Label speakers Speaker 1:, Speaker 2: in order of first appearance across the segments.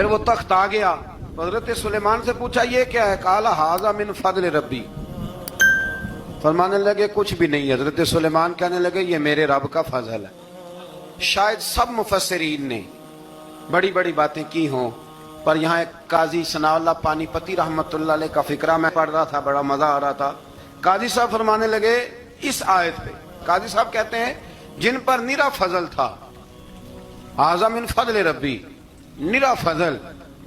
Speaker 1: پھر وہ تخت آ گیا تو حضرت سلیمان سے پوچھا یہ کیا ہے؟ قال ھذا من فضل ربی، فرمانے لگے کچھ بھی نہیں۔ حضرت سلیمان کہنے لگے یہ میرے رب کا فضل ہے۔ شاید سب مفسرین نے بڑی بڑی باتیں کی ہوں، پر یہاں ایک قاضی ثناء اللہ پانی پتی رحمت اللہ علیہ کا فقرہ میں پڑھ رہا تھا، بڑا مزہ آ رہا تھا۔ قاضی صاحب فرمانے لگے اس آیت پہ، قاضی صاحب کہتے ہیں جن پر نرا فضل تھا، ھذا من فضل ربی، نرا فضل،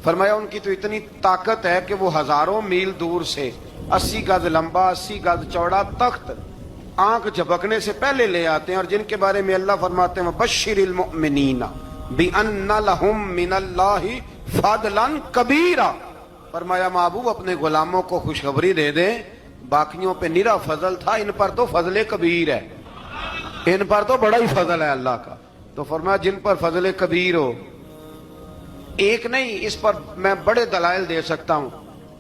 Speaker 1: فرمایا ان کی تو اتنی طاقت ہے کہ وہ ہزاروں میل دور سے 80 گز لمبا 80 گز چوڑا تخت آنکھ جھپکنے سے پہلے لے آتے ہیں، اور جن کے بارے میں اللہ فرماتے ہیں بشر المؤمنین بِأَنَّ لَهُم مِّنَ اللَّهِ فَضْلًا كَبِيرًا، فرمایا محبوب اپنے غلاموں کو خوشخبری دے دیں باقیوں پہ نرا فضل تھا، ان پر تو فضل کبیر ہے، ان پر تو بڑا ہی فضل ہے اللہ کا۔ تو فرمایا جن پر فضل کبیر ہو، ایک نہیں، اس پر میں بڑے دلائل دے سکتا ہوں،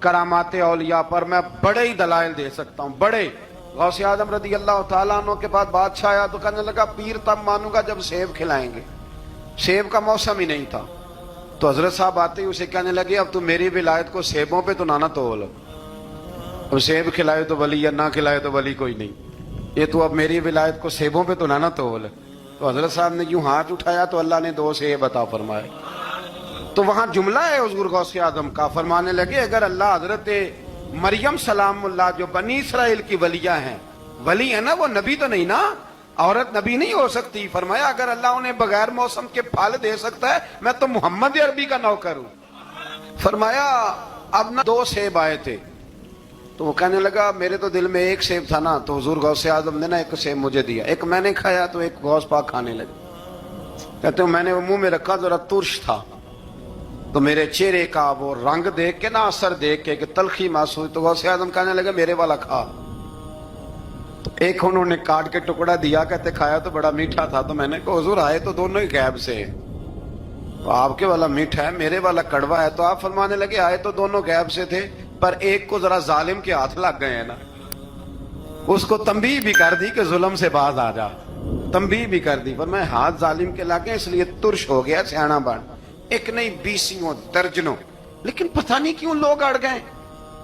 Speaker 1: کرامات اولیاء پر میں بڑے ہی دلائل دے سکتا ہوں، بڑے۔ غوث اعظم رضی اللہ تعالیٰ عنہ کے بعد بادشاہ آیا تو کہنے لگا پیر تب مانوں گا جب سیب کھلائیں گے، سیب کا موسم ہی نہیں تھا۔ تو حضرت صاحب آتے ہی اسے کہنے لگے اب تو میری ولایت کو سیبوں پہ تو نہ تول، اب سیب کھلائے تو ولی یا نہ کھلائے تو ولی کوئی نہیں، یہ تو اب میری ولایت کو سیبوں پہ تو نہ تول۔ تو حضرت صاحب نے یوں ہاتھ اٹھایا تو اللہ نے 2 سیب عطا فرمائے۔ تو وہاں جملہ ہے حضور غوث اعظم کا، فرمانے لگے اگر اللہ حضرت مریم سلام اللہ جو بنی اسرائیل کی ولیہ ہیں، ولی ہے نا، وہ نبی تو نہیں نا، عورت نبی نہیں ہو سکتی، فرمایا اگر اللہ انہیں بغیر موسم کے پھل دے سکتا ہے میں تو محمد عربی کا نوکر ہوں۔ فرمایا اب نہ 2 سیب آئے تھے، تو وہ کہنے لگا میرے تو دل میں 1 سیب تھا نا، تو حضور غوث اعظم نے نا 1 سیب مجھے دیا، 1 میں نے کھایا تو 1 غوث پاک کھانے لگے، کہتے ہیں میں نے وہ منہ میں رکھا ذرا ترش تھا، تو میرے چہرے کا وہ رنگ دیکھ کے نا، اثر دیکھ کے کہ تلخی محسوس، تو غوث اعظم کہنے لگے میرے والا کھا، تو 1 انہوں نے کاٹ کے ٹکڑا دیا، کہتے کھایا تو بڑا میٹھا تھا، تو میں نے کہا حضور آئے تو دونوں ہی غیب سے ہیں، تو آپ کے والا میٹھا ہے میرے والا کڑوا ہے، تو آپ فرمانے لگے آئے تو دونوں غیب سے تھے، پر ایک کو ذرا ظالم کے ہاتھ لگ گئے ہیں نا، اس کو تنبیہ بھی کر دی کہ ظلم سے باز آ جا، تنبیہ بھی کر دی، پر میں ہاتھ ظالم کے لگ گئے اس لیے ترش ہو گیا، سیانا بن، 1 نہیں 20 درجنوں، لیکن پتہ نہیں کیوں لوگ اڑ گئے،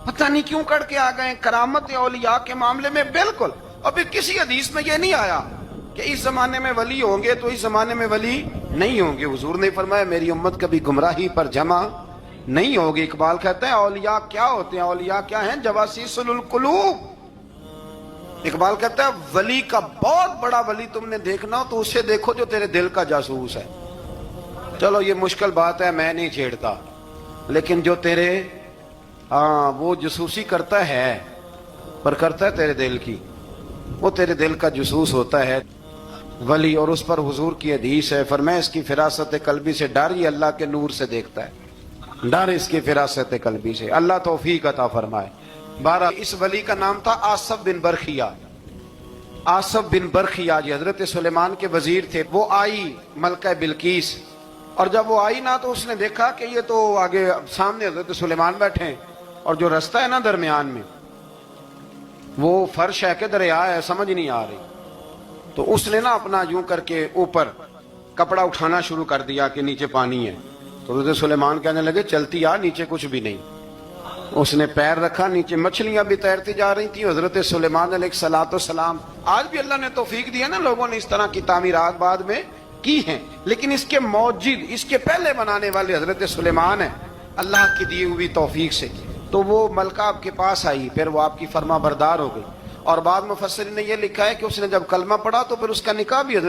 Speaker 1: پتہ نہیں کیوں کڑ کے آ گئے کرامت اولیاء کے معاملے میں۔ بالکل، اور پھر کسی حدیث میں یہ نہیں آیا کہ اس زمانے میں ولی ہوں گے تو اس زمانے میں ولی نہیں ہوں گے، حضور نے فرمایا میری امت کبھی گمراہی پر جمع نہیں ہوگی۔ اقبال کہتے ہیں اولیاء کیا ہوتے ہیں؟ اولیاء کیا ہیں؟ جواسیس القلوب۔ اقبال کہتا ہے ولی کا بہت بڑا ولی تم نے دیکھنا ہو تو اسے دیکھو جو تیرے دل کا جاسوس ہے۔ چلو یہ مشکل بات ہے، میں نہیں چھیڑتا، لیکن جو تیرے وہ جاسوسی کرتا ہے، پر کرتا ہے تیرے دل کی، وہ تیرے دل کا جاسوس ہوتا ہے ولی، اور اس پر حضور کی حدیث ہے، فرمایا اس کی فراست قلبی سے ڈر، یہ اللہ کے نور سے دیکھتا ہے، ڈر اس کی فراست قلبی سے، اللہ توفیق عطا فرمائے۔ 12 اس ولی کا نام تھا آصف بن برخیہ۔ آصف بن برخیہ جی حضرت سلیمان کے وزیر تھے۔ وہ آئی ملکہ بلقیس، اور جب وہ آئی نا تو اس نے دیکھا کہ یہ تو آگے سامنے حضرت سلیمان بیٹھے ہیں، اور جو رستہ ہے نا درمیان میں وہ فرش ہے کہ دریا ہے سمجھ نہیں آ رہی، تو اس نے نا اپنا یوں کر کے اوپر کپڑا اٹھانا شروع کر دیا کہ نیچے پانی ہے، تو حضرت سلیمان کہنے لگے چلتی آ، نیچے کچھ بھی نہیں۔ اس نے پیر رکھا، نیچے مچھلیاں بھی تیرتی جا رہی تھیں۔ حضرت سلیمان علیہ الصلوۃ والسلام، آج بھی اللہ نے توفیق دی ہے نا، لوگوں نے اس طرح کی تعمیرات بعد میں کی ہیں، لیکن اس کے موجد، اس کے پہلے بنانے والے حضرت سلیمان ہیں اللہ کی دی ہوئی توفیق سے۔ تو وہ ملکہ آپ کے پاس آئی، پھر وہ آپ کی فرما بردار ہو گئی، اور بعد مفسرین نے یہ لکھا ہے کہ اس نے جب کلمہ پڑھا تو پھر اس کا نکاح بھی حضرت